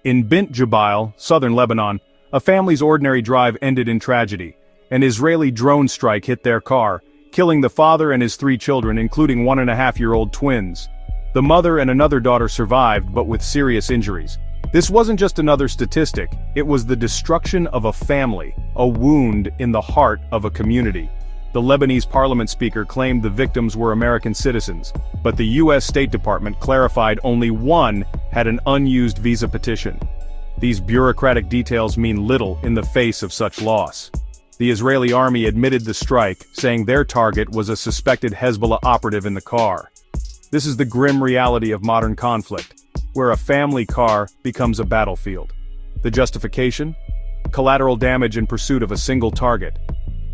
In Bint Jbeil, southern Lebanon, a family's ordinary drive ended in tragedy. An Israeli drone strike hit their car, killing the father and his 3 children, including 1.5-year-old twins. The mother and another daughter survived, but with serious injuries. This wasn't just another statistic, it was the destruction of a family, a wound in the heart of a community. The Lebanese parliament speaker claimed the victims were American citizens, but the U.S. State Department clarified only one had an unused visa petition. These bureaucratic details mean little in the face of such loss. The Israeli army admitted the strike, saying their target was a suspected Hezbollah operative in the car. This is the grim reality of modern conflict, where a family car becomes a battlefield. The justification? Collateral damage in pursuit of a single target.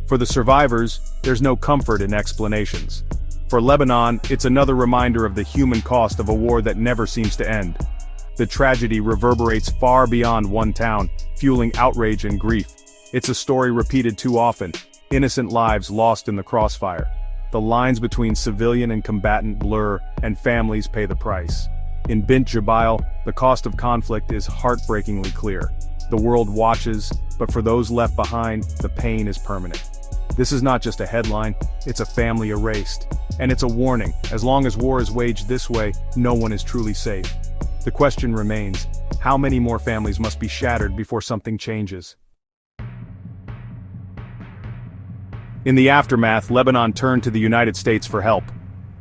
For the survivors, there's no comfort in explanations. For Lebanon, it's another reminder of the human cost of a war that never seems to end. The tragedy reverberates far beyond one town, fueling outrage and grief. It's a story repeated too often, innocent lives lost in the crossfire. The lines between civilian and combatant blur, and families pay the price. In Bint Jbeil, the cost of conflict is heartbreakingly clear. The world watches, but for those left behind, the pain is permanent. This is not just a headline, it's a family erased. And it's a warning, as long as war is waged this way, no one is truly safe. The question remains, how many more families must be shattered before something changes? In the aftermath, Lebanon turned to the United States for help.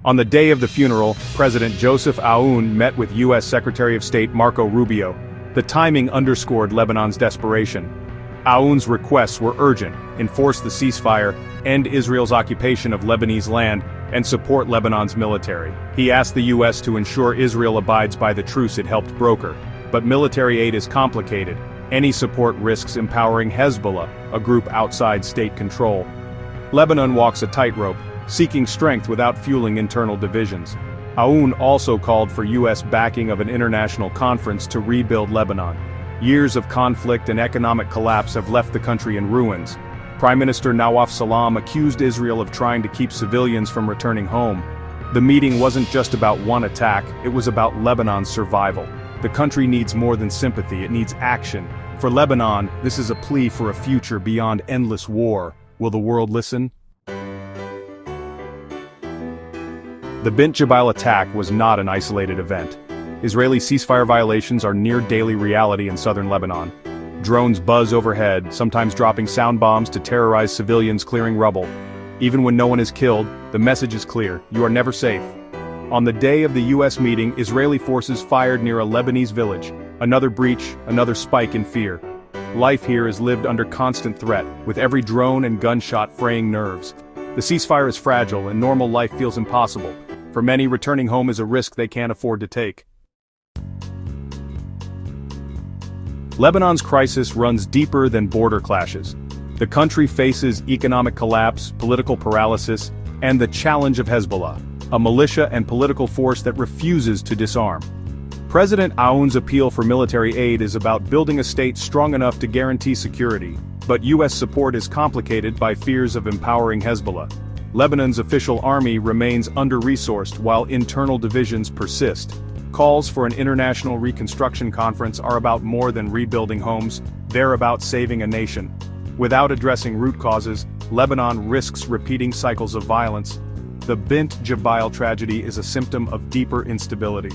On the day of the funeral, President Joseph Aoun met with U.S. Secretary of State Marco Rubio. The timing underscored Lebanon's desperation. Aoun's requests were urgent: enforce the ceasefire, end Israel's occupation of Lebanese land, and support Lebanon's military. He asked the U.S. to ensure Israel abides by the truce it helped broker. But military aid is complicated. Any support risks empowering Hezbollah, a group outside state control. Lebanon walks a tightrope, seeking strength without fueling internal divisions. Aoun also called for U.S. backing of an international conference to rebuild Lebanon. Years of conflict and economic collapse have left the country in ruins. Prime Minister Nawaf Salam accused Israel of trying to keep civilians from returning home. The meeting wasn't just about one attack, it was about Lebanon's survival. The country needs more than sympathy, it needs action. For Lebanon, this is a plea for a future beyond endless war. Will the world listen? The Bint Jbeil attack was not an isolated event. Israeli ceasefire violations are near daily reality in southern Lebanon. Drones buzz overhead, sometimes dropping sound bombs to terrorize civilians clearing rubble. Even when no one is killed, the message is clear: you are never safe. On the day of the U.S. meeting, Israeli forces fired near a Lebanese village. Another breach, another spike in fear. Life here is lived under constant threat, with every drone and gunshot fraying nerves. The ceasefire is fragile and normal life feels impossible. For many, returning home is a risk they can't afford to take. Lebanon's crisis runs deeper than border clashes. The country faces economic collapse, political paralysis, and the challenge of Hezbollah, a militia and political force that refuses to disarm. President Aoun's appeal for military aid is about building a state strong enough to guarantee security, but U.S. support is complicated by fears of empowering Hezbollah. Lebanon's official army remains under-resourced while internal divisions persist. Calls for an international reconstruction conference are about more than rebuilding homes, they're about saving a nation. Without addressing root causes, Lebanon risks repeating cycles of violence. The Bint Jbeil tragedy is a symptom of deeper instability.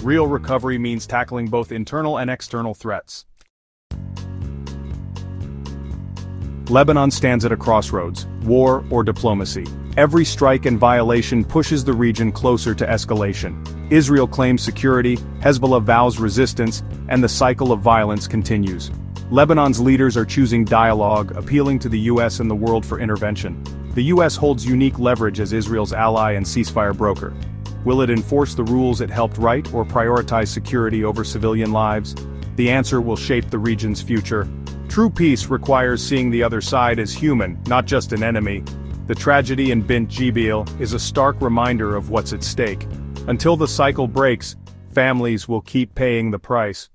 Real recovery means tackling both internal and external threats. Lebanon stands at a crossroads: war or diplomacy. Every strike and violation pushes the region closer to escalation. Israel claims security, Hezbollah vows resistance, and the cycle of violence continues. Lebanon's leaders are choosing dialogue, appealing to the U.S. and the world for intervention. The U.S. holds unique leverage as Israel's ally and ceasefire broker. Will it enforce the rules it helped write or prioritize security over civilian lives? The answer will shape the region's future. True peace requires seeing the other side as human, not just an enemy. The tragedy in Bint Jbeil is a stark reminder of what's at stake. Until the cycle breaks, families will keep paying the price.